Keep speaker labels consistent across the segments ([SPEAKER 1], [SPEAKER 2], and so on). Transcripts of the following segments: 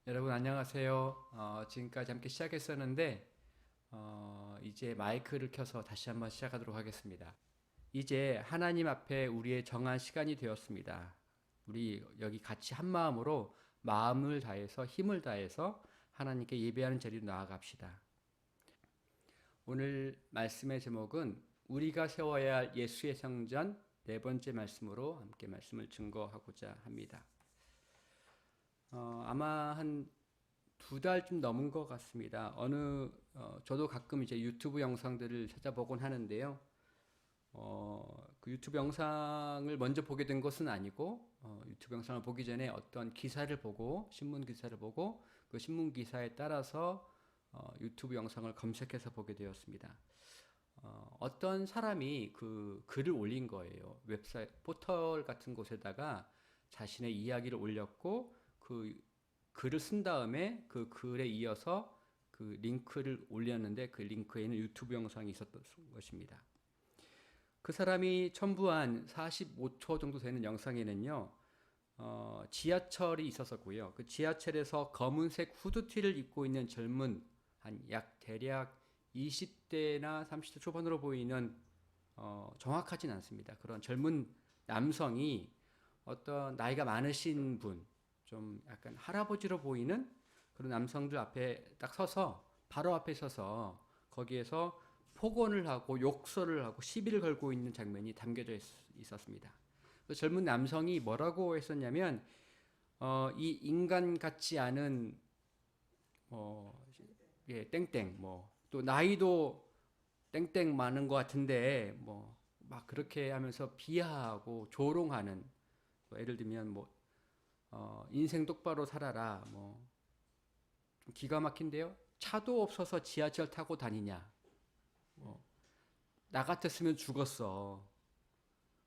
[SPEAKER 1] 여러분 안녕하세요. 지금까지 함께 시작했었는데 이제 마이크를 켜서 다시 한번 시작하도록 하겠습니다. 이제 하나님 앞에 우리의 정한 시간이 되었습니다. 우리 여기 같이 한 마음으로 마음을 다해서 힘을 다해서 하나님께 예배하는 자리로 나아갑시다. 오늘 말씀의 제목은 우리가 세워야 할 예수의 성전 네 번째 말씀으로 함께 말씀을 증거하고자 합니다. 아마 한 두 달쯤 넘은 것 같습니다. 저도 가끔 이제 유튜브 영상들을 찾아보곤 하는데요. 그 유튜브 영상을 먼저 보게 된 것은 아니고, 유튜브 영상을 보기 전에 어떤 기사를 보고, 신문 기사를 보고, 그 신문 기사에 따라서 유튜브 영상을 검색해서 보게 되었습니다. 어떤 사람이 그 글을 올린 거예요. 웹사이트, 포털 같은 곳에다가 자신의 이야기를 올렸고, 그 글을 쓴 다음에 그 글에 이어서 그 링크를 올렸는데 그 링크에는 유튜브 영상이 있었던 것입니다. 그 사람이 첨부한 45초 정도 되는 영상에는요, 지하철이 있었었고요. 그 지하철에서 검은색 후드티를 입고 있는 젊은 대략 20대나 30대 초반으로 보이는 정확하진 않습니다. 그런 젊은 남성이 어떤 나이가 많으신 분, 좀 약간 할아버지로 보이는 그런 남성들 앞에 딱 서서 바로 앞에 서서 거기에서 폭언을 하고 욕설을 하고 시비를 걸고 있는 장면이 담겨져 있었습니다. 그 젊은 남성이 뭐라고 했었냐면 이 인간 같지 않은 예, 땡땡 또 나이도 땡땡 많은 것 같은데 막 그렇게 하면서 비하하고 조롱하는 예를 들면 인생 똑바로 살아라 좀 기가 막힌데요. 차도 없어서 지하철 타고 다니냐. 나 같았으면 죽었어.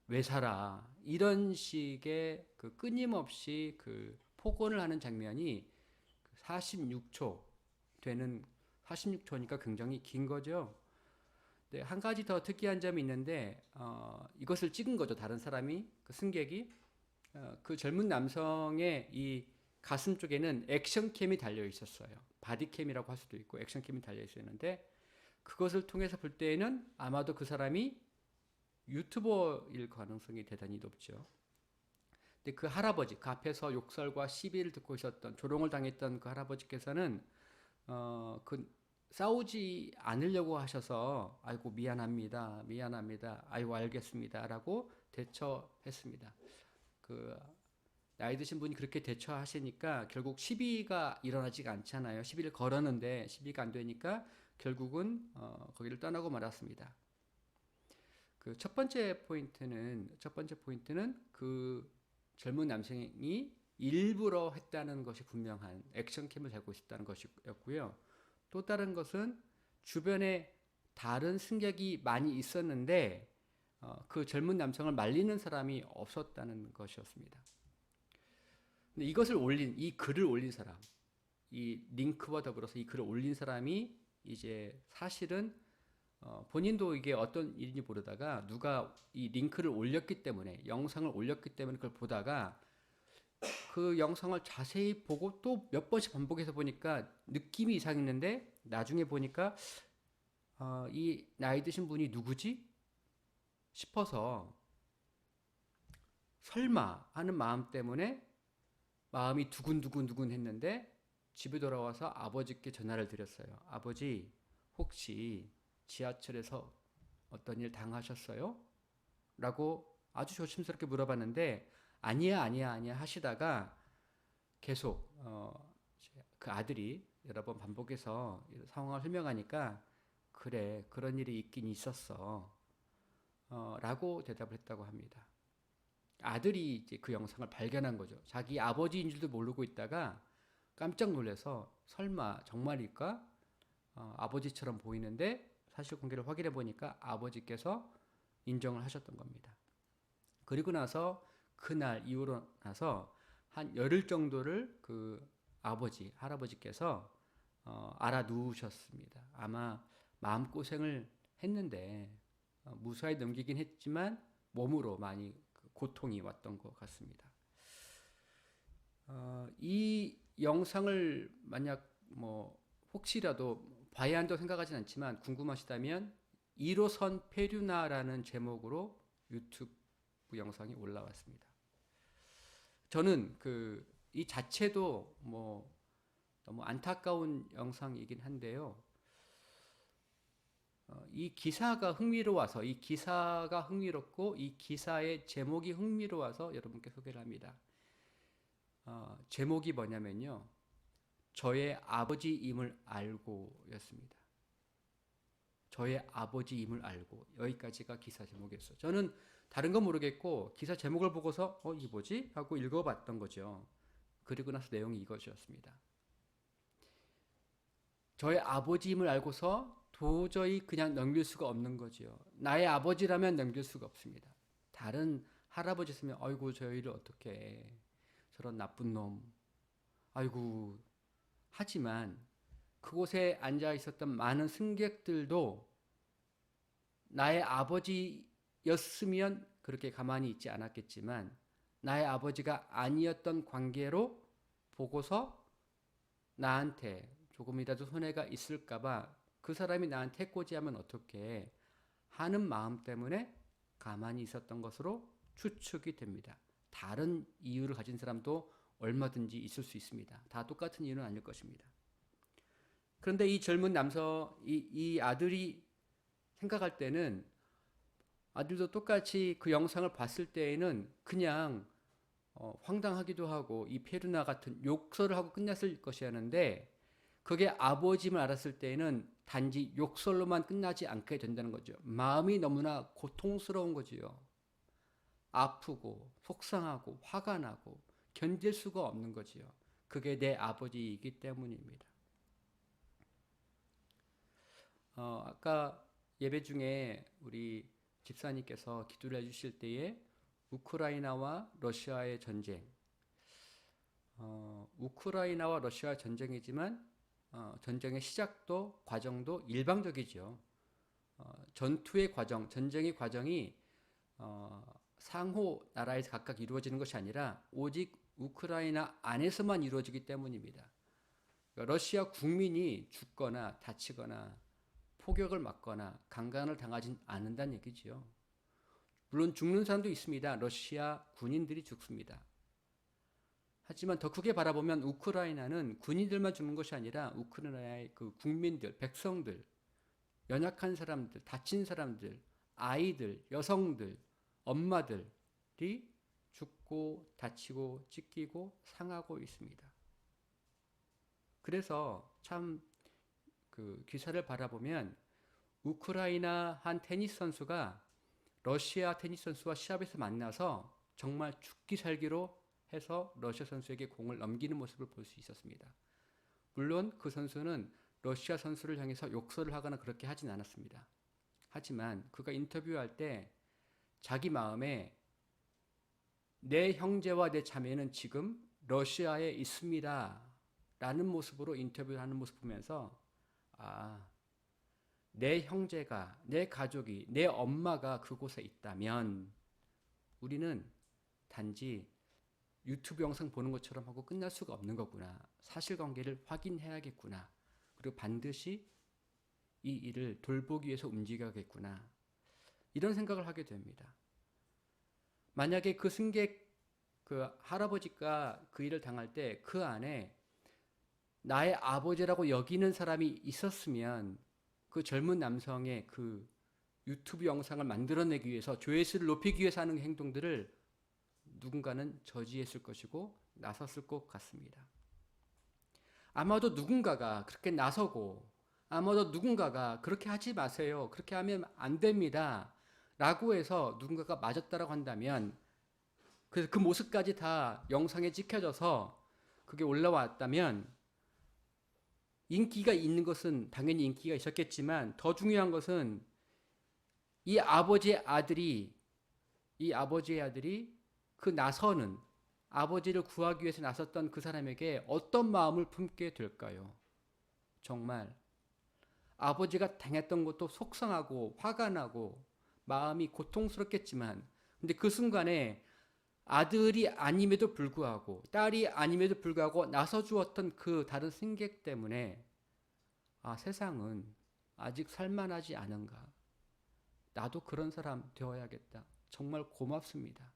[SPEAKER 1] 왜 살아? 이런 식의 그 끊임없이 그 폭언을 하는 장면이 46초 되는 46초니까 굉장히 긴 거죠. 네, 한 가지 더 특이한 점이 있는데 이것을 찍은 거죠. 다른 사람이 그 승객이 그 젊은 남성의 이 가슴 쪽에는 액션캠이 달려 있었어요. 바디캠이라고 할 수도 있고 액션캠이 달려 있었는데 그것을 통해서 볼 때에는 아마도 그 사람이 유튜버일 가능성이 대단히 높죠. 근데 그 할아버지, 그 앞에서 욕설과 시비를 듣고 있었던 조롱을 당했던 그 할아버지께서는 그 싸우지 않으려고 하셔서 아이고 미안합니다, 미안합니다, 아이고 알겠습니다라고 대처했습니다. 그 나이 드신 분이 그렇게 대처하시니까 결국 시비가 일어나지가 않잖아요. 시비를 걸었는데 시비가 안 되니까 결국은 거기를 떠나고 말았습니다. 그 첫 번째 포인트는 그 젊은 남성이 일부러 했다는 것이 분명한 액션캠을 달고 있었다는 것이었고요. 또 다른 것은 주변에 다른 승객이 많이 있었는데 그 젊은 남성을 말리는 사람이 없었다는 것이었습니다. 근데 이 글을 올린 사람, 이 링크와 더불어서 이 글을 올린 사람이 이제 사실은 본인도 이게 어떤 일인지 모르다가 누가 이 링크를 올렸기 때문에 영상을 올렸기 때문에 그걸 보다가 그 영상을 자세히 보고 또 몇 번씩 반복해서 보니까 느낌이 이상했는데 나중에 보니까 이 나이 드신 분이 누구지 싶어서 설마 하는 마음 때문에 마음이 두근두근 했는데 집에 돌아와서 아버지께 전화를 드렸어요. 아버지, 혹시 지하철에서 어떤 일 당하셨어요? 라고 아주 조심스럽게 물어봤는데 아니야 하시다가 계속 그 아들이 여러 번 반복해서 상황을 설명하니까 그래 그런 일이 있긴 있었어 라고 대답을 했다고 합니다. 아들이 이제 그 영상을 발견한 거죠. 자기 아버지인 줄도 모르고 있다가 깜짝 놀라서 설마 정말일까? 아버지처럼 보이는데 사실 관계를 확인해 보니까 아버지께서 인정을 하셨던 겁니다. 그리고 나서 그날 이후로 나서 한 열흘 정도를 그 할아버지께서 알아 누우셨습니다. 아마 마음고생을 했는데 무사히 넘기긴 했지만 몸으로 많이 고통이 왔던 것 같습니다. 이 영상을 만약 뭐 혹시라도 봐야 한다고 생각하진 않지만 궁금하시다면 1호선 페류나라는 제목으로 유튜브 영상이 올라왔습니다. 저는 이 자체도 뭐 너무 안타까운 영상이긴 한데요. 이 기사가 흥미로워서, 이 기사가 흥미롭고 이 기사의 제목이 흥미로워서 여러분께 소개를 합니다. 제목이 뭐냐면요, 저의 아버지임을 알고 였습니다. 저의 아버지임을 알고. 여기까지가 기사 제목이었어요. 저는 다른 건 모르겠고 기사 제목을 보고서 이게 뭐지? 하고 읽어봤던 거죠. 그리고 나서 내용이 이것이었습니다. 저의 아버지임을 알고서 도저히 그냥 넘길 수가 없는 거지요. 나의 아버지라면 넘길 수가 없습니다. 다른 할아버지 있으면 아이고 저희를 어떻게 해. 저런 나쁜 놈. 아이고. 하지만 그곳에 앉아 있었던 많은 승객들도 나의 아버지였으면 그렇게 가만히 있지 않았겠지만 나의 아버지가 아니었던 관계로 보고서 나한테 조금이라도 손해가 있을까봐 그 사람이 나한테 해코지하면 어떻게 하는 마음 때문에 가만히 있었던 것으로 추측이 됩니다. 다른 이유를 가진 사람도 얼마든지 있을 수 있습니다. 다 똑같은 이유는 아닐 것입니다. 그런데 이 젊은 이 아들이 생각할 때는 아들도 똑같이 그 영상을 봤을 때에는 그냥 황당하기도 하고 이 페루나 같은 욕설을 하고 끝났을 것이었는데 그게 아버지임을 알았을 때에는 단지 욕설로만 끝나지 않게 된다는 거죠. 마음이 너무나 고통스러운 거지요. 아프고 속상하고 화가 나고 견딜 수가 없는 거지요. 그게 내 아버지이기 때문입니다. 아까 예배 중에 우리 집사님께서 기도를 해주실 때에 우크라이나와 러시아의 전쟁, 우크라이나와 러시아 전쟁이지만 전쟁의 시작도 과정도 일방적이죠. 전투의 과정, 전쟁의 과정이 상호 나라에서 각각 이루어지는 것이 아니라 오직 우크라이나 안에서만 이루어지기 때문입니다. 그러니까 러시아 국민이 죽거나 다치거나 폭격을 맞거나 강간을 당하진 않는다는 얘기죠. 물론 죽는 사람도 있습니다. 러시아 군인들이 죽습니다. 하지만 더 크게 바라보면 우크라이나는 군인들만 죽는 것이 아니라 우크라이나의 그 국민들, 백성들, 연약한 사람들, 다친 사람들, 아이들, 여성들, 엄마들이 죽고 다치고 찢기고 상하고 있습니다. 그래서 참 그 기사를 바라보면 우크라이나 한 테니스 선수가 러시아 테니스 선수와 시합에서 만나서 정말 죽기 살기로 해서 러시아 선수에게 공을 넘기는 모습을 볼 수 있었습니다. 물론 그 선수는 러시아 선수를 향해서 욕설을 하거나 그렇게 하진 않았습니다. 하지만 그가 인터뷰할 때 자기 마음에 내 형제와 내 자매는 지금 러시아에 있습니다 라는 모습으로 인터뷰를 하는 모습을 보면서 내 형제가, 내 가족이, 내 엄마가 그곳에 있다면 우리는 단지 유튜브 영상 보는 것처럼 하고 끝날 수가 없는 거구나. 사실관계를 확인해야겠구나. 그리고 반드시 이 일을 돌보기 위해서 움직여야겠구나. 이런 생각을 하게 됩니다. 만약에 그 승객, 그 할아버지가 그 일을 당할 때 그 안에 나의 아버지라고 여기는 사람이 있었으면 그 젊은 남성의 그 유튜브 영상을 만들어내기 위해서 조회수를 높이기 위해서 하는 행동들을 누군가는 저지했을 것이고 나섰을 것 같습니다. 아마도 누군가가 그렇게 나서고 아마도 누군가가 그렇게 하지 마세요. 그렇게 하면 안 됩니다. 라고 해서 누군가가 맞았다라고 한다면 그래서 그 모습까지 다 영상에 찍혀져서 그게 올라왔다면 인기가 있는 것은 당연히 인기가 있었겠지만 더 중요한 것은 이 아버지의 아들이 그 나서는 아버지를 구하기 위해서 나섰던 그 사람에게 어떤 마음을 품게 될까요? 정말 아버지가 당했던 것도 속상하고 화가 나고 마음이 고통스럽겠지만 근데 그 순간에 아들이 아님에도 불구하고 딸이 아님에도 불구하고 나서주었던 그 다른 승객 때문에 세상은 아직 살만하지 않은가. 나도 그런 사람 되어야겠다. 정말 고맙습니다.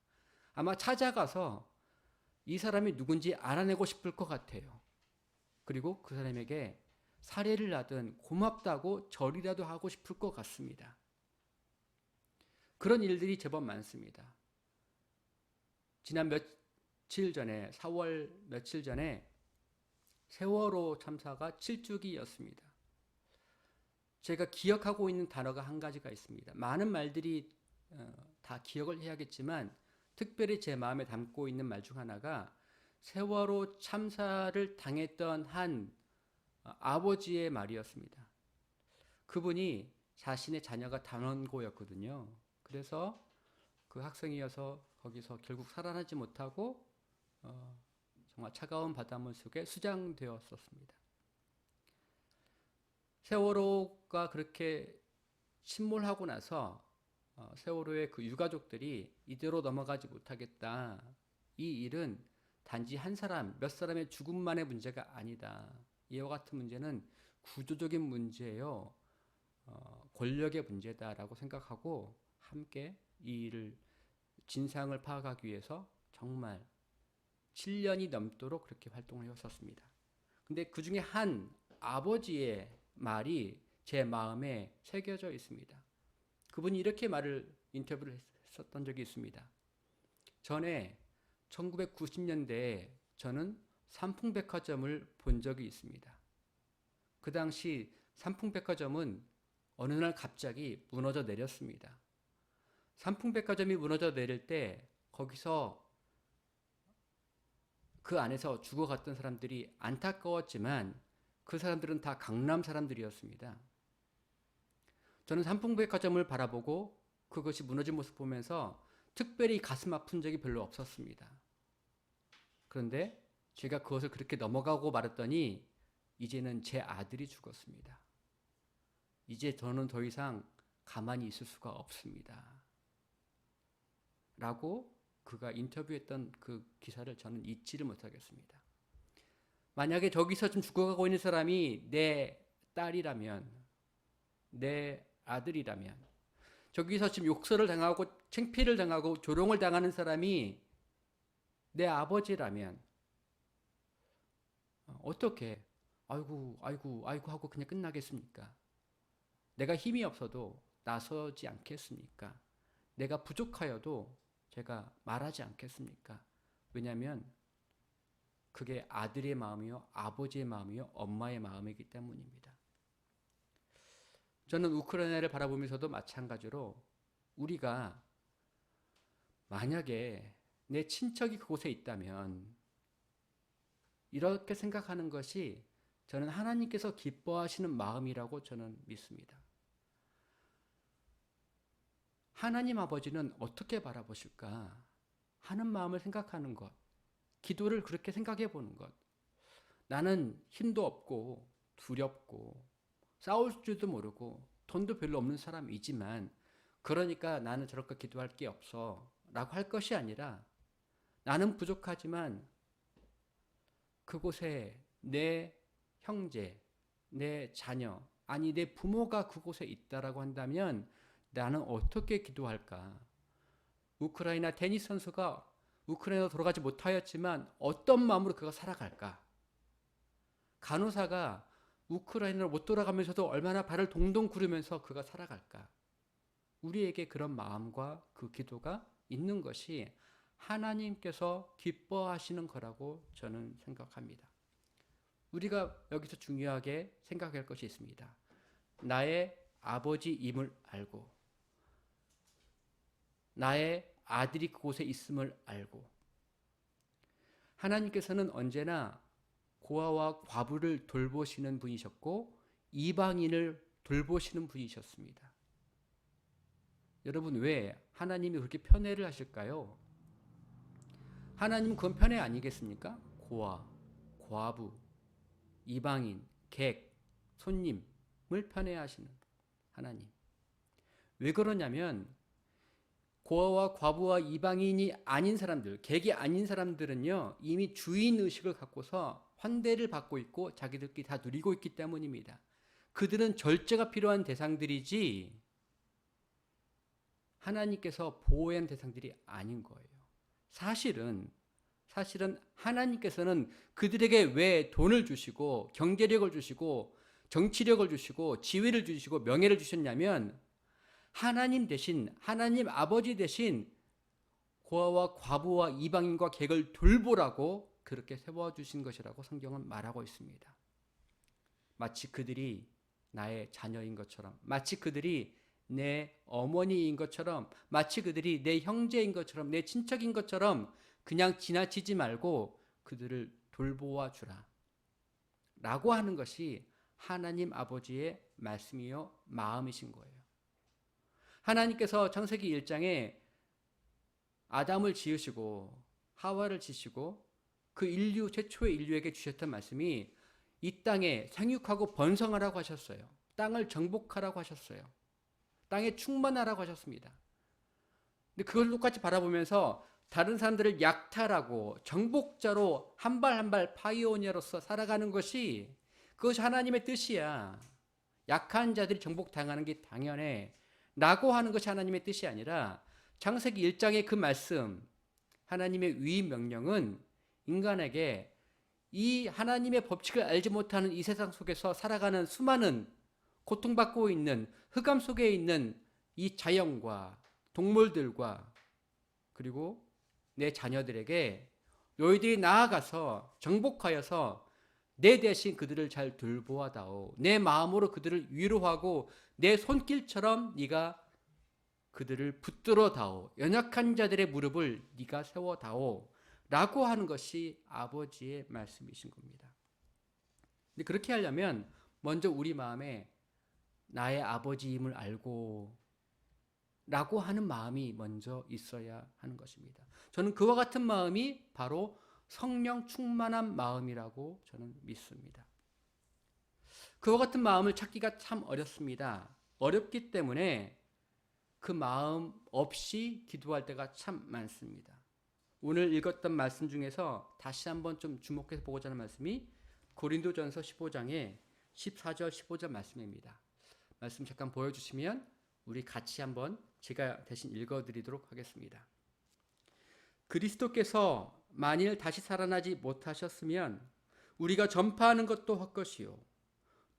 [SPEAKER 1] 아마 찾아가서 이 사람이 누군지 알아내고 싶을 것 같아요. 그리고 그 사람에게 사례를 하든 고맙다고 절이라도 하고 싶을 것 같습니다. 그런 일들이 제법 많습니다. 지난 며칠 전에 4월 며칠 전에 세월호 참사가 7주기였습니다. 제가 기억하고 있는 단어가 한 가지가 있습니다. 많은 말들이 다 기억을 해야겠지만 특별히 제 마음에 담고 있는 말 중 하나가 세월호 참사를 당했던 한 아버지의 말이었습니다. 그분이 자신의 자녀가 단원고였거든요. 그래서 그 학생이어서 거기서 결국 살아나지 못하고 정말 차가운 바닷물 속에 수장되었었습니다. 세월호가 그렇게 침몰하고 나서 세월호의 그 유가족들이 이대로 넘어가지 못하겠다. 이 일은 단지 한 사람, 몇 사람의 죽음만의 문제가 아니다. 이와 같은 문제는 구조적인 문제예요. 권력의 문제다라고 생각하고 함께 이 일을 진상을 파악하기 위해서 정말 7년이 넘도록 그렇게 활동을 해왔었습니다. 근데 그 중에 한 아버지의 말이 제 마음에 새겨져 있습니다. 그분이 이렇게 인터뷰를 했었던 적이 있습니다. 전에 1990년대에 저는 삼풍백화점을 본 적이 있습니다. 그 당시 삼풍백화점은 어느 날 갑자기 무너져 내렸습니다. 삼풍백화점이 무너져 내릴 때 거기서 그 안에서 죽어갔던 사람들이 안타까웠지만 그 사람들은 다 강남 사람들이었습니다. 저는 삼풍백화점을 바라보고 그것이 무너진 모습 보면서 특별히 가슴 아픈 적이 별로 없었습니다. 그런데 제가 그것을 그렇게 넘어가고 말았더니 이제는 제 아들이 죽었습니다. 이제 저는 더 이상 가만히 있을 수가 없습니다. 라고 그가 인터뷰했던 그 기사를 저는 잊지를 못하겠습니다. 만약에 저기서 좀 죽어가고 있는 사람이 내 딸이라면, 내 아들이라면, 저기서 지금 욕설을 당하고 창피를 당하고 조롱을 당하는 사람이 내 아버지라면 어떻게 아이고 하고 그냥 끝나겠습니까? 내가 힘이 없어도 나서지 않겠습니까? 내가 부족하여도 제가 말하지 않겠습니까? 왜냐하면 그게 아들의 마음이요, 아버지의 마음이요, 엄마의 마음이기 때문입니다. 저는 우크라이나를 바라보면서도 마찬가지로 우리가 만약에 내 친척이 그곳에 있다면 이렇게 생각하는 것이 저는 하나님께서 기뻐하시는 마음이라고 저는 믿습니다. 하나님 아버지는 어떻게 바라보실까 하는 마음을 생각하는 것, 기도를 그렇게 생각해 보는 것. 나는 힘도 없고 두렵고 싸울 줄도 모르고 돈도 별로 없는 사람이지만 그러니까 나는 저렇게 기도할 게 없어 라고 할 것이 아니라 나는 부족하지만 그곳에 내 형제, 내 자녀, 아니 내 부모가 그곳에 있다라고 한다면 나는 어떻게 기도할까? 우크라이나 테니스 선수가 우크라이나로 돌아가지 못하였지만 어떤 마음으로 그가 살아갈까? 간호사가 우크라이나로 못 돌아가면서도 얼마나 발을 동동 구르면서 그가 살아갈까? 우리에게 그런 마음과 그 기도가 있는 것이 하나님께서 기뻐하시는 거라고 저는 생각합니다. 우리가 여기서 중요하게 생각할 것이 있습니다. 나의 아버지임을 알고 나의 아들이 그곳에 있음을 알고 하나님께서는 언제나 고아와 과부를 돌보시는 분이셨고 이방인을 돌보시는 분이셨습니다. 여러분 왜 하나님이 그렇게 편애를 하실까요? 하나님은 그건 편애 아니겠습니까? 고아, 과부, 이방인, 객, 손님을 편애하시는 하나님. 왜 그러냐면 고아와 과부와 이방인이 아닌 사람들, 객이 아닌 사람들은요, 이미 주인 의식을 갖고서 환대를 받고 있고 자기들끼리 다 누리고 있기 때문입니다. 그들은 절제가 필요한 대상들이지 하나님께서 보호해야 하는 대상들이 아닌 거예요. 사실은 하나님께서는 그들에게 왜 돈을 주시고 경제력을 주시고 정치력을 주시고 지위를 주시고 명예를 주셨냐면 하나님 대신, 하나님 아버지 대신 고아와 과부와 이방인과 객을 돌보라고 그렇게 세워주신 것이라고 성경은 말하고 있습니다. 마치 그들이 나의 자녀인 것처럼, 마치 그들이 내 어머니인 것처럼, 마치 그들이 내 형제인 것처럼, 내 친척인 것처럼 그냥 지나치지 말고 그들을 돌보아 주라 라고 하는 것이 하나님 아버지의 말씀이요 마음이신 거예요. 하나님께서 창세기 1장에 아담을 지으시고 하와를 지으시고 그 인류, 최초의 인류에게 주셨던 말씀이 이 땅에 생육하고 번성하라고 하셨어요. 땅을 정복하라고 하셨어요. 땅에 충만하라고 하셨습니다. 근데 그걸 똑같이 바라보면서 다른 사람들을 약탈하고 정복자로 한 발 한 발 파이오니어로서 살아가는 것이 그것이 하나님의 뜻이야. 약한 자들이 정복당하는 게 당연해 라고 하는 것이 하나님의 뜻이 아니라 창세기 1장의 그 말씀, 하나님의 위임 명령은 인간에게 이 하나님의 법칙을 알지 못하는 이 세상 속에서 살아가는 수많은 고통받고 있는 흑암 속에 있는 이 자연과 동물들과 그리고 내 자녀들에게 너희들이 나아가서 정복하여서 내 대신 그들을 잘 돌보아다오. 내 마음으로 그들을 위로하고 내 손길처럼 네가 그들을 붙들어다오. 연약한 자들의 무릎을 네가 세워다오. 라고 하는 것이 아버지의 말씀이신 겁니다. 근데 그렇게 하려면 먼저 우리 마음에 나의 아버지임을 알고 라고 하는 마음이 먼저 있어야 하는 것입니다. 저는 그와 같은 마음이 바로 성령 충만한 마음이라고 저는 믿습니다. 그와 같은 마음을 찾기가 참 어렵습니다. 어렵기 때문에 그 마음 없이 기도할 때가 참 많습니다. 오늘 읽었던 말씀 중에서 다시 한번 좀 주목해서 보고자 하는 말씀이 고린도전서 15장의 14절 15절 말씀입니다. 말씀 잠깐 보여주시면 우리 같이 한번 제가 대신 읽어드리도록 하겠습니다. 그리스도께서 만일 다시 살아나지 못하셨으면 우리가 전파하는 것도 헛것이요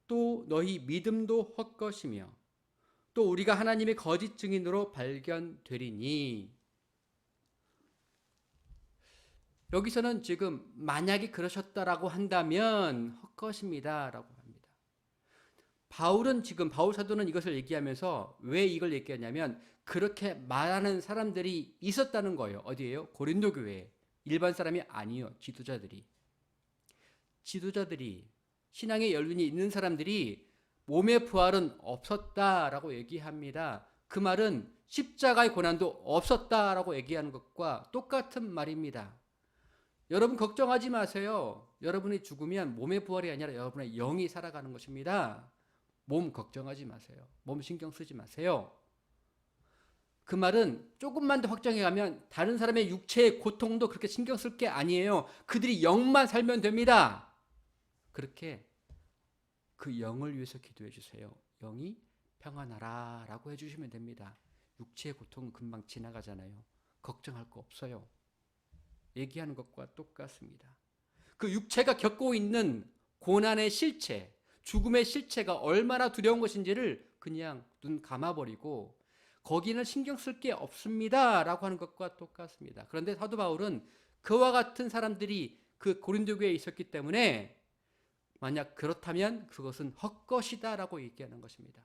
[SPEAKER 1] 또 너희 믿음도 헛것이며 또 우리가 하나님의 거짓 증인으로 발견되리니. 여기서는 지금 만약에 그러셨다라고 한다면 헛것입니다 라고 합니다. 바울 사도는 이것을 얘기하면서 왜 이걸 얘기하냐면 그렇게 말하는 사람들이 있었다는 거예요. 어디예요? 고린도 교회에. 일반 사람이 아니요. 지도자들이 신앙의 연륜이 있는 사람들이 몸의 부활은 없었다라고 얘기합니다. 그 말은 십자가의 고난도 없었다라고 얘기하는 것과 똑같은 말입니다. 여러분 걱정하지 마세요. 여러분이 죽으면 몸의 부활이 아니라 여러분의 영이 살아가는 것입니다. 몸 걱정하지 마세요. 몸 신경 쓰지 마세요. 그 말은 조금만 더 확장해 가면 다른 사람의 육체의 고통도 그렇게 신경 쓸 게 아니에요. 그들이 영만 살면 됩니다. 그렇게 그 영을 위해서 기도해 주세요. 영이 평안하라 라고 해주시면 됩니다. 육체의 고통은 금방 지나가잖아요. 걱정할 거 없어요. 얘기하는 것과 똑같습니다. 그 육체가 겪고 있는 고난의 실체, 죽음의 실체가 얼마나 두려운 것인지를 그냥 눈 감아버리고 거기는 신경 쓸 게 없습니다 라고 하는 것과 똑같습니다. 그런데 사도 바울은 그와 같은 사람들이 그 고린도 교회에 있었기 때문에 만약 그렇다면 그것은 헛것이다 라고 얘기하는 것입니다.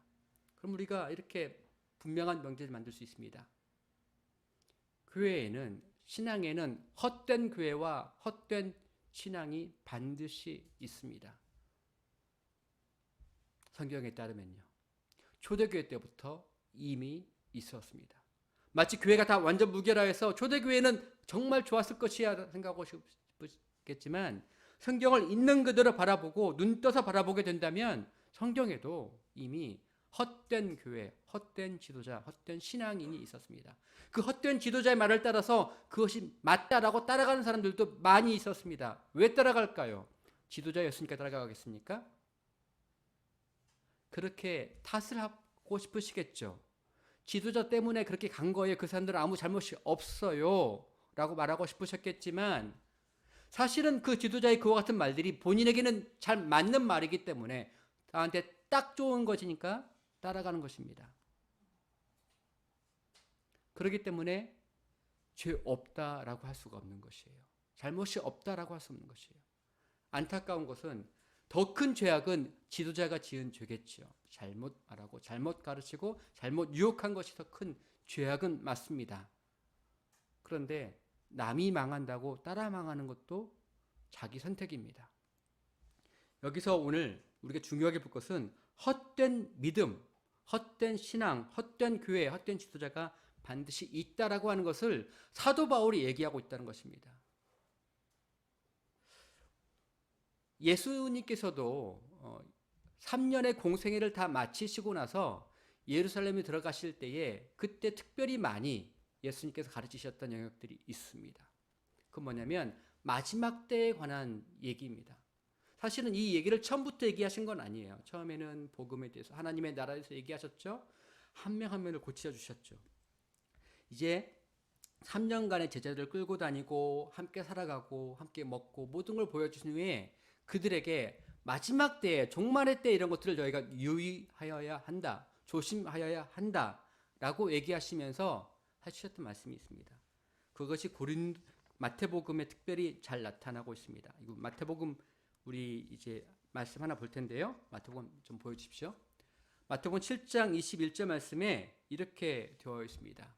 [SPEAKER 1] 그럼 우리가 이렇게 분명한 명제를 만들 수 있습니다. 교회에는, 신앙에는 헛된 교회와 헛된 신앙이 반드시 있습니다. 성경에 따르면요. 초대교회 때부터 이미 있었습니다. 마치 교회가 다 완전 무결화해서 초대교회는 정말 좋았을 것이야 생각하고 싶겠지만 성경을 있는 그대로 바라보고 눈 떠서 바라보게 된다면 성경에도 이미 헛된 교회, 헛된 지도자, 헛된 신앙인이 있었습니다. 그 헛된 지도자의 말을 따라서 그것이 맞다라고 따라가는 사람들도 많이 있었습니다. 왜 따라갈까요? 지도자였으니까 따라가겠습니까? 그렇게 탓을 하고 싶으시겠죠. 지도자 때문에 그렇게 간 거예요. 그 사람들은 아무 잘못이 없어요. 라고 말하고 싶으셨겠지만 사실은 그 지도자의 그와 같은 말들이 본인에게는 잘 맞는 말이기 때문에 나한테 딱 좋은 것이니까 따라가는 것입니다. 그렇기 때문에 죄 없다라고 할 수가 없는 것이에요. 잘못이 없다라고 할 수 없는 것이에요. 안타까운 것은 더 큰 죄악은 지도자가 지은 죄겠죠. 잘못 말하고 잘못 가르치고 잘못 유혹한 것이 더 큰 죄악은 맞습니다. 그런데 남이 망한다고 따라 망하는 것도 자기 선택입니다. 여기서 오늘 우리가 중요하게 볼 것은 헛된 믿음, 헛된 신앙, 헛된 교회, 헛된 지도자가 반드시 있다라고 하는 것을 사도 바울이 얘기하고 있다는 것입니다. 예수님께서도 3년의 공생애를 다 마치시고 나서 예루살렘에 들어가실 때에 그때 특별히 많이 예수님께서 가르치셨던 영역들이 있습니다. 그건 뭐냐면 마지막 때에 관한 얘기입니다. 사실은 이 얘기를 처음부터 얘기하신 건 아니에요. 처음에는 복음에 대해서 하나님의 나라에 대해서 얘기하셨죠. 한 명 한 명을 고쳐주셨죠. 이제 3년간의 제자들을 끌고 다니고 함께 살아가고 함께 먹고 모든 걸 보여주신 후에 그들에게 마지막 때에 종말의 때 이런 것들을 저희가 유의하여야 한다. 조심하여야 한다. 라고 얘기하시면서 하셨던 말씀이 있습니다. 그것이 마태복음에 특별히 잘 나타나고 있습니다. 이거 마태복음 우리 이제 말씀 하나 볼 텐데요. 마태복음 좀 보여주십시오. 마태복음 7장 21절 말씀에 이렇게 되어 있습니다.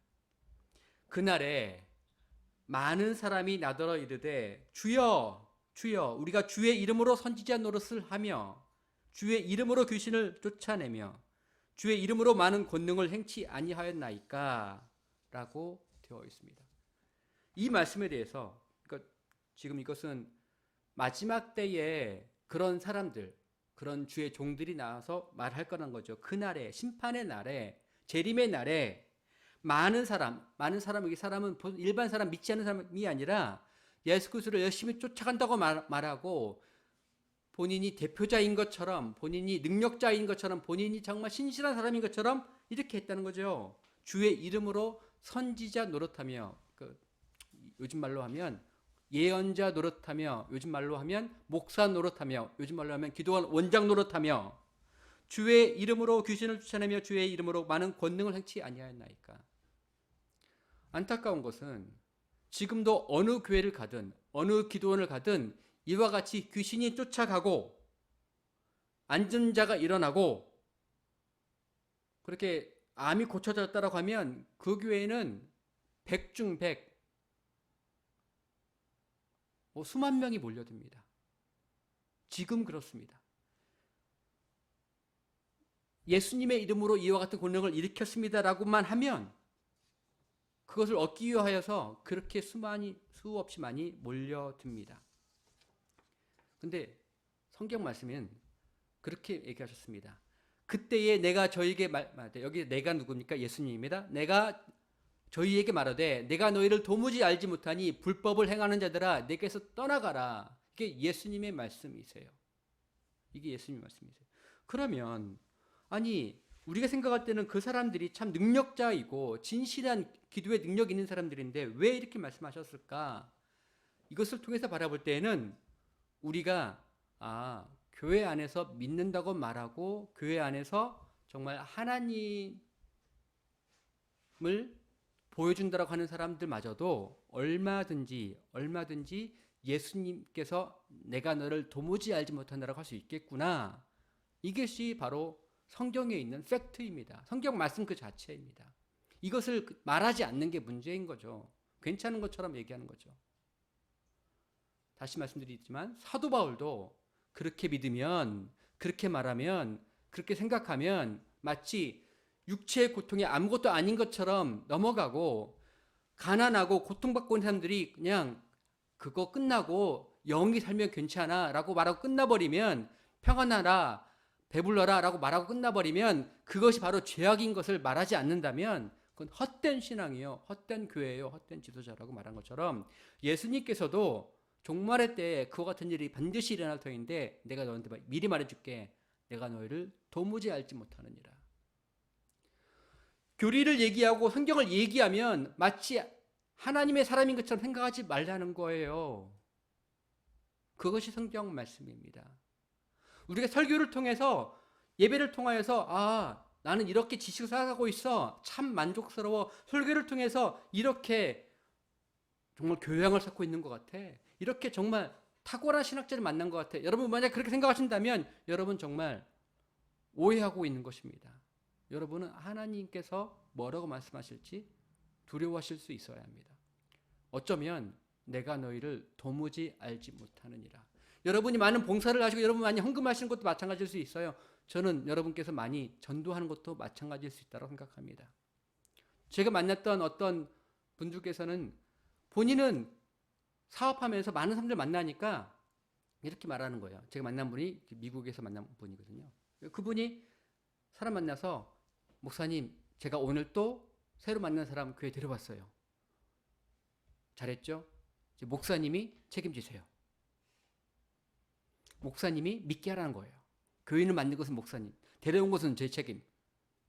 [SPEAKER 1] 그날에 많은 사람이 나더러 이르되 주여 주여 우리가 주의 이름으로 선지자 노릇을 하며 주의 이름으로 귀신을 쫓아내며 주의 이름으로 많은 권능을 행치 아니하였나이까 라고 되어 있습니다. 이 말씀에 대해서 그러니까 지금 이것은 마지막 때에 그런 사람들 그런 주의 종들이 나와서 말할 거란 거죠. 그날에 심판의 날에 재림의 날에 많은 사람 여기 사람은 일반 사람 믿지 않는 사람이 아니라 예수 그리스도를 열심히 쫓아간다고 말하고 본인이 대표자인 것처럼 본인이 능력자인 것처럼 본인이 정말 신실한 사람인 것처럼 이렇게 했다는 거죠. 주의 이름으로 선지자 노릇하며 요즘 말로 하면 예언자 노릇하며 요즘 말로 하면 목사 노릇하며 요즘 말로 하면 기도원 원장 노릇하며 주의 이름으로 귀신을 쫓아내며 주의 이름으로 많은 권능을 행치 아니하였나이까. 안타까운 것은 지금도 어느 교회를 가든 어느 기도원을 가든 이와 같이 귀신이 쫓아가고 앉은 자가 일어나고 그렇게 암이 고쳐졌다고 하면 그 교회에는 100중 100 수만 명이 몰려듭니다. 지금 그렇습니다. 예수님의 이름으로 이와 같은 권능을 일으켰습니다라고만 하면 그것을 얻기 위하여서 그렇게 수없이 많이 몰려듭니다. 근데 성경 말씀은 그렇게 얘기하셨습니다. 그때에 내가 저희에게 여기 내가 누굽니까? 예수님입니다. 내가 저희에게 말하되 내가 너희를 도무지 알지 못하니 불법을 행하는 자들아 내게서 떠나가라. 이게 예수님의 말씀이세요. 이게 예수님의 말씀이세요. 그러면 아니 우리가 생각할 때는 그 사람들이 참 능력자이고 진실한 기도에 능력 있는 사람들인데 왜 이렇게 말씀하셨을까? 이것을 통해서 바라볼 때에는 우리가 교회 안에서 믿는다고 말하고 교회 안에서 정말 하나님을 보여준다고 하는 사람들마저도 얼마든지 예수님께서 내가 너를 도무지 알지 못한다라고 할 수 있겠구나. 이것이 바로 성경에 있는 팩트입니다. 성경 말씀 그 자체입니다. 이것을 말하지 않는 게 문제인 거죠. 괜찮은 것처럼 얘기하는 거죠. 다시 말씀드리지만 사도 바울도 그렇게 믿으면, 그렇게 말하면, 그렇게 생각하면 마치 육체의 고통이 아무것도 아닌 것처럼 넘어가고 가난하고 고통받고 있는 사람들이 그냥 그거 끝나고 영이 살면 괜찮아 라고 말하고 끝나버리면 평안하라 배불러라 라고 말하고 끝나버리면 그것이 바로 죄악인 것을 말하지 않는다면 그건 헛된 신앙이요, 헛된 교회예요, 헛된 지도자라고 말한 것처럼 예수님께서도 종말의 때에 그와 같은 일이 반드시 일어날 터인데 내가 너한테 미리 말해줄게. 내가 너희를 도무지 알지 못하느니라. 교리를 얘기하고 성경을 얘기하면 마치 하나님의 사람인 것처럼 생각하지 말라는 거예요. 그것이 성경 말씀입니다. 우리가 설교를 통해서 예배를 통하여서 나는 이렇게 지식을 쌓아가고 있어. 참 만족스러워. 설교를 통해서 이렇게 정말 교양을 쌓고 있는 것 같아. 이렇게 정말 탁월한 신학자를 만난 것 같아. 여러분 만약 그렇게 생각하신다면 여러분 정말 오해하고 있는 것입니다. 여러분은 하나님께서 뭐라고 말씀하실지 두려워하실 수 있어야 합니다. 어쩌면 내가 너희를 도무지 알지 못하느니라. 여러분이 많은 봉사를 하시고 여러분 많이 헌금하시는 것도 마찬가지일 수 있어요. 저는 여러분께서 많이 전도하는 것도 마찬가지일 수 있다고 생각합니다. 제가 만났던 어떤 분들께서는 본인은 사업하면서 많은 사람들 만나니까 이렇게 말하는 거예요. 제가 만난 분이 미국에서 만난 분이거든요. 그분이 사람 만나서 목사님, 제가 오늘 또 새로 만난 사람 교회 데려왔어요. 잘했죠? 목사님이 책임지세요. 목사님이 믿게 하라는 거예요. 교인을 만든 것은 목사님, 데려온 것은 제 책임,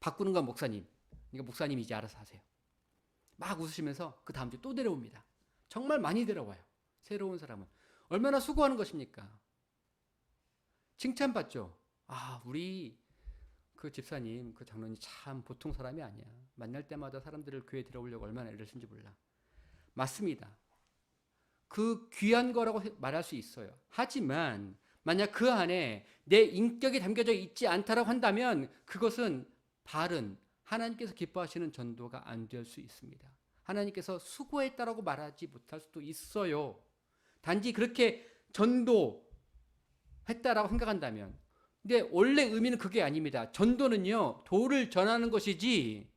[SPEAKER 1] 바꾸는 건 목사님. 그러니까 목사님이 이제 알아서 하세요. 막 웃으시면서 그 다음 주에 또 데려옵니다. 정말 많이 데려와요. 새로운 사람은. 얼마나 수고하는 것입니까? 칭찬받죠. 우리 그 집사님, 그 장로님 참 보통 사람이 아니야. 만날 때마다 사람들을 교회에 데려오려고 얼마나 애를 쓴지 몰라. 맞습니다. 그 귀한 거라고 말할 수 있어요. 하지만 만약 그 안에 내 인격이 담겨져 있지 않다라고 한다면 그것은 바른 하나님께서 기뻐하시는 전도가 안 될 수 있습니다. 하나님께서 수고했다라고 말하지 못할 수도 있어요. 단지 그렇게 전도했다라고 생각한다면. 근데 원래 의미는 그게 아닙니다. 전도는요, 도를 전하는 것이지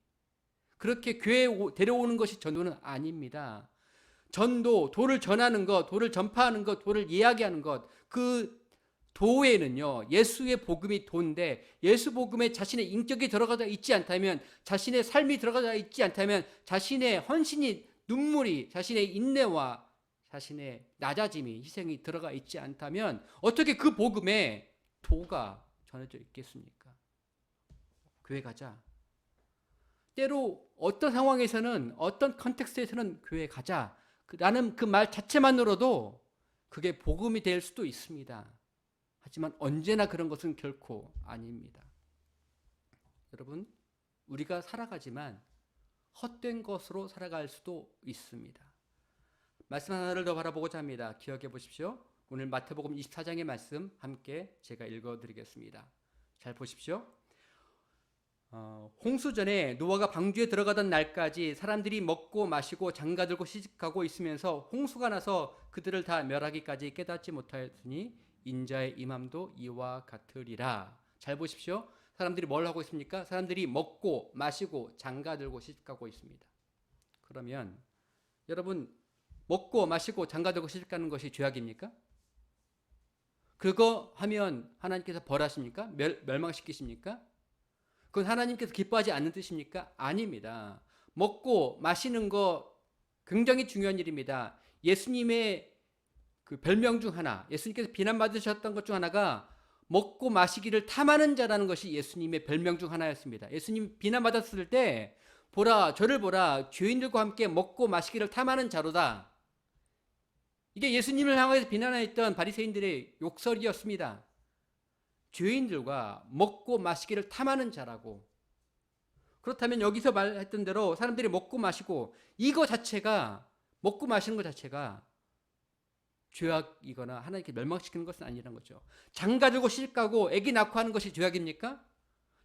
[SPEAKER 1] 그렇게 교회에 데려오는 것이 전도는 아닙니다. 전도, 도를 전하는 것, 도를 전파하는 것, 도를 이야기하는 것, 그 도에는요, 예수의 복음이 도인데 예수 복음에 자신의 인격이 들어가져 있지 않다면, 자신의 삶이 들어가져 있지 않다면, 자신의 헌신이, 눈물이, 자신의 인내와 자신의 낮아짐이, 희생이 들어가 있지 않다면 어떻게 그 복음에 도가 전해져 있겠습니까? 교회 가자. 때로 어떤 상황에서는, 어떤 컨텍스트에서는 교회 가자 라는 그 말 자체만으로도 그게 복음이 될 수도 있습니다. 하지만 언제나 그런 것은 결코 아닙니다. 여러분, 우리가 살아가지만 헛된 것으로 살아갈 수도 있습니다. 말씀 하나를 더 바라보고자 합니다. 기억해 보십시오. 오늘 마태복음 24장의 말씀 함께 제가 읽어드리겠습니다. 잘 보십시오. 홍수 전에 노아가 방주에 들어가던 날까지 사람들이 먹고 마시고 장가들고 시집가고 있으면서 홍수가 나서 그들을 다 멸하기까지 깨닫지 못하였으니 인자의 임함도 이와 같으리라. 잘 보십시오. 사람들이 뭘 하고 있습니까? 사람들이 먹고 마시고 장가들고 시집가고 있습니다. 그러면 여러분, 먹고 마시고 장가들고 시집가는 것이 죄악입니까? 그거 하면 하나님께서 벌하십니까? 멸망시키십니까? 그건 하나님께서 기뻐하지 않는 뜻입니까? 아닙니다. 먹고 마시는 거 굉장히 중요한 일입니다. 예수님의 그 별명 중 하나, 예수님께서 비난받으셨던 것 중 하나가 먹고 마시기를 탐하는 자라는 것이 예수님의 별명 중 하나였습니다. 예수님 비난받았을 때 보라, 저를 보라, 죄인들과 함께 먹고 마시기를 탐하는 자로다. 이게 예수님을 향해서 비난했던 바리새인들의 욕설이었습니다. 죄인들과 먹고 마시기를 탐하는 자라고. 그렇다면 여기서 말했던 대로 사람들이 먹고 마시고, 이거 자체가, 먹고 마시는 것 자체가 죄악이거나 하나님께 멸망시키는 것은 아니라는 거죠. 장가들고 시집가고 아기 낳고 하는 것이 죄악입니까?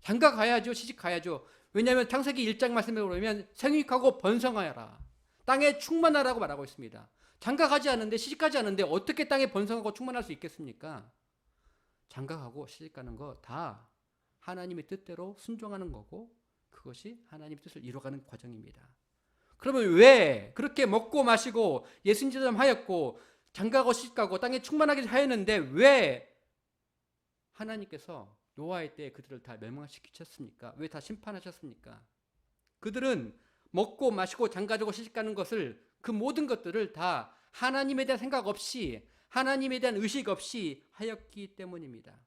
[SPEAKER 1] 장가 가야죠. 시집 가야죠. 왜냐하면 창세기 1장 말씀에 보면 생육하고 번성하여라, 땅에 충만하라고 말하고 있습니다. 장가 가지 않는데, 시집 가지 않는데 어떻게 땅에 번성하고 충만할 수 있겠습니까? 장가 가고 시집 가는 거 다 하나님의 뜻대로 순종하는 거고, 그것이 하나님의 뜻을 이루어가는 과정입니다. 그러면 왜 그렇게 먹고 마시고 예수님처럼 하였고 장가고 시집가고 땅에 충만하게 하였는데 왜 하나님께서 노아의 때에 그들을 다 멸망시키셨습니까? 왜 다 심판하셨습니까? 그들은 먹고 마시고 장가지고 시집가는 것을, 그 모든 것들을 다 하나님에 대한 생각 없이, 하나님에 대한 의식 없이 하였기 때문입니다.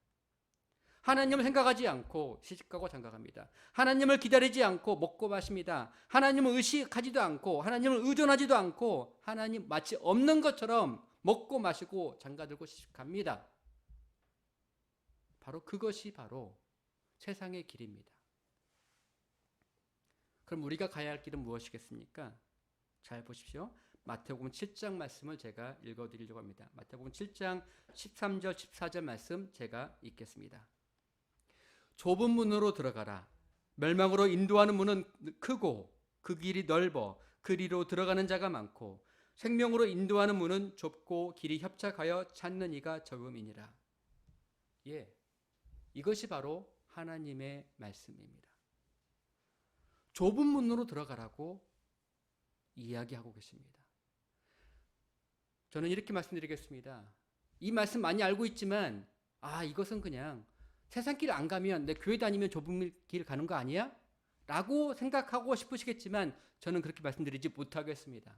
[SPEAKER 1] 하나님을 생각하지 않고 시집가고 장가갑니다. 하나님을 기다리지 않고 먹고 마십니다. 하나님을 의식하지도 않고 하나님을 의존하지도 않고 하나님 마치 없는 것처럼 먹고 마시고 장가들고 시집갑니다. 바로 그것이 바로 세상의 길입니다. 그럼 우리가 가야 할 길은 무엇이겠습니까? 잘 보십시오. 마태복음 7장 말씀을 제가 읽어드리려고 합니다. 마태복음 7장 13절 14절 말씀 제가 읽겠습니다. 좁은 문으로 들어가라. 멸망으로 인도하는 문은 크고 그 길이 넓어 그리로 들어가는 자가 많고 생명으로 인도하는 문은 좁고 길이 협착하여 찾는 이가 적음이니라. 예, 이것이 바로 하나님의 말씀입니다. 좁은 문으로 들어가라고 이야기하고 계십니다. 저는 이렇게 말씀드리겠습니다. 이 말씀 많이 알고 있지만 이것은 그냥 세상 길 안 가면 내 교회 다니면 좁은 길 가는 거 아니야? 라고 생각하고 싶으시겠지만 저는 그렇게 말씀드리지 못하겠습니다.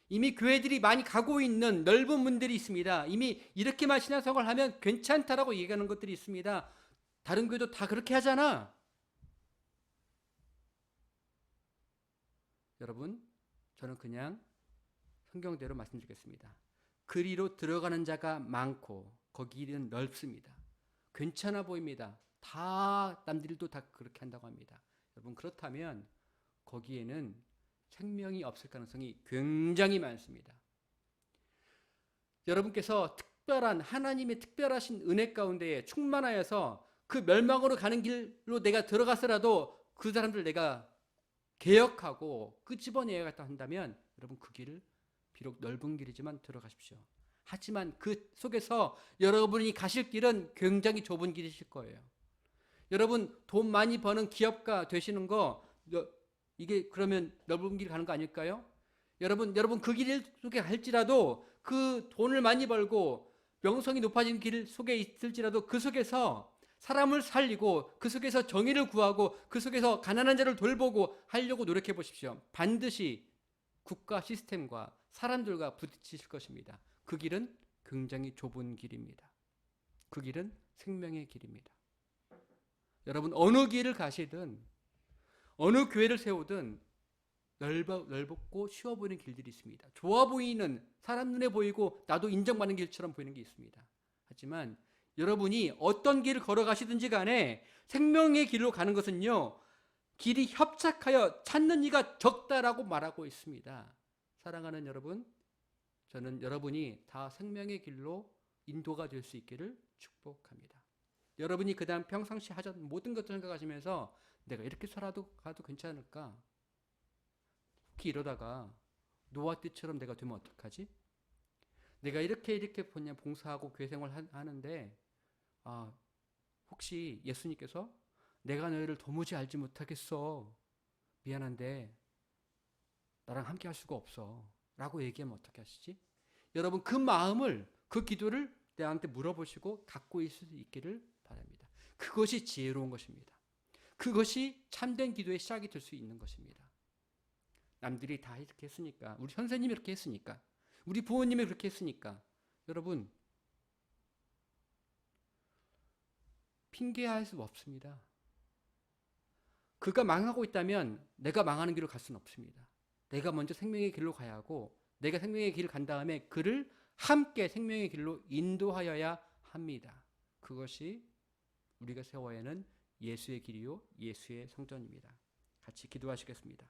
[SPEAKER 1] 이미 교회들이 많이 가고 있는 넓은 문들이 있습니다. 이미 이렇게만 신앙생활을 하면 괜찮다라고 얘기하는 것들이 있습니다. 다른 교회도 다 그렇게 하잖아. 여러분, 저는 그냥 성경대로 말씀드리겠습니다. 그리로 들어가는 자가 많고 거기는 넓습니다. 괜찮아 보입니다. 다 남들도 다 그렇게 한다고 합니다. 여러분, 그렇다면 거기에는 생명이 없을 가능성이 굉장히 많습니다. 여러분께서 특별한 하나님의 특별하신 은혜 가운데에 충만하여서 그 멸망으로 가는 길로 내가 들어갔더라도 그 사람들 내가 개혁하고 끄집어내야겠다 한다면 여러분 그 길을 비록 넓은 길이지만 들어가십시오. 하지만 그 속에서 여러분이 가실 길은 굉장히 좁은 길이실 거예요. 여러분 돈 많이 버는 기업가 되시는 거 이게 그러면 넓은 길 가는 거 아닐까요? 여러분 그 길 속에 할지라도 그 돈을 많이 벌고 명성이 높아진 길 속에 있을지라도 그 속에서 사람을 살리고 그 속에서 정의를 구하고 그 속에서 가난한 자를 돌보고 하려고 노력해 보십시오. 반드시 국가 시스템과 사람들과 부딪히실 것입니다. 그 길은 굉장히 좁은 길입니다. 그 길은 생명의 길입니다. 여러분 어느 길을 가시든 어느 교회를 세우든 넓고 쉬워 보이는 길들이 있습니다. 좋아 보이는, 사람 눈에 보이고 나도 인정받는 길처럼 보이는 게 있습니다. 하지만 여러분이 어떤 길을 걸어가시든지 간에 생명의 길로 가는 것은요, 길이 협착하여 찾는 이가 적다라고 말하고 있습니다. 사랑하는 여러분, 저는 여러분이 다 생명의 길로 인도가 될 수 있기를 축복합니다. 여러분이 그 다음 평상시 하던 모든 것들 생각하시면서 내가 이렇게 살아도 가도 괜찮을까? 혹시 이러다가 노아 때처럼 내가 되면 어떡하지? 내가 이렇게 그냥 봉사하고 교회 생활 하는데 혹시 예수님께서 내가 너희를 도무지 알지 못하겠어. 미안한데 나랑 함께 할 수가 없어. 라고 얘기하면 어떻게 하시지? 여러분 그 마음을, 그 기도를 나한테 물어보시고 갖고 있을 수 있기를 바랍니다. 그것이 지혜로운 것입니다. 그것이 참된 기도의 시작이 될 수 있는 것입니다. 남들이 다 이렇게 했으니까, 우리 선생님이 이렇게 했으니까, 우리 부모님이 그렇게 했으니까, 여러분 핑계할 수 없습니다. 그가 망하고 있다면 내가 망하는 길로 갈 수는 없습니다. 내가 먼저 생명의 길로 가야 하고 내가 생명의 길을 간 다음에 그를 함께 생명의 길로 인도하여야 합니다. 그것이 우리가 세워야 하는 예수의 길이요 예수의 성전입니다. 같이 기도하시겠습니다.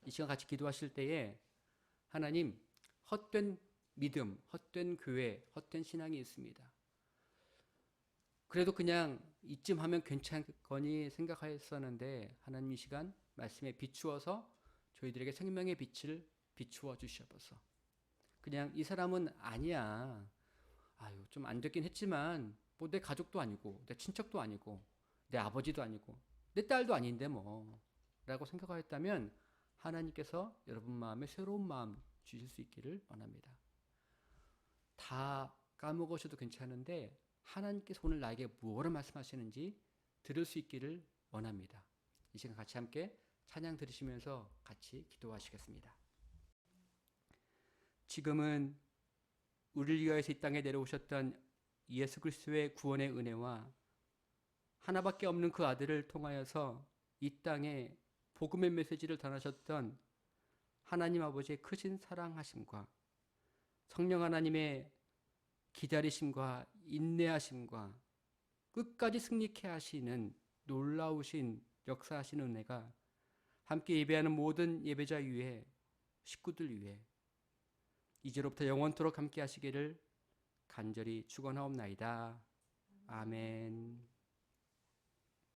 [SPEAKER 1] 이 시간 같이 기도하실 때에 하나님, 헛된 믿음, 헛된 교회, 헛된 신앙이 있습니다. 그래도 그냥 이쯤 하면 괜찮거니 생각하였었는데 하나님 이 시간 말씀에 비추어서 저희들에게 생명의 빛을 비추어 주시옵소서. 그냥 이 사람은 아니야. 좀 안 됐긴 했지만 뭐 내 가족도 아니고 내 친척도 아니고 내 아버지도 아니고 내 딸도 아닌데 뭐 라고 생각하였다면 하나님께서 여러분 마음에 새로운 마음 주실 수 있기를 원합니다. 다 까먹으셔도 괜찮은데 하나님께서 오늘 나에게 무엇을 말씀하시는지 들을 수 있기를 원합니다. 이 시간 같이 함께 찬양 들으시면서 같이 기도하시겠습니다. 지금은 우리를 위하여서 이 땅에 내려오셨던 예수 그리스도의 구원의 은혜와 하나밖에 없는 그 아들을 통하여서 이 땅에 복음의 메시지를 전하셨던 하나님 아버지의 크신 사랑하심과 성령 하나님의 기다리심과 인내하심과 끝까지 승리케 하시는 놀라우신 역사하시는 은혜가 함께 예배하는 모든 예배자 위에 식구들 위에 이제로부터 영원토록 함께 하시기를 간절히 축원하옵나이다. 아멘.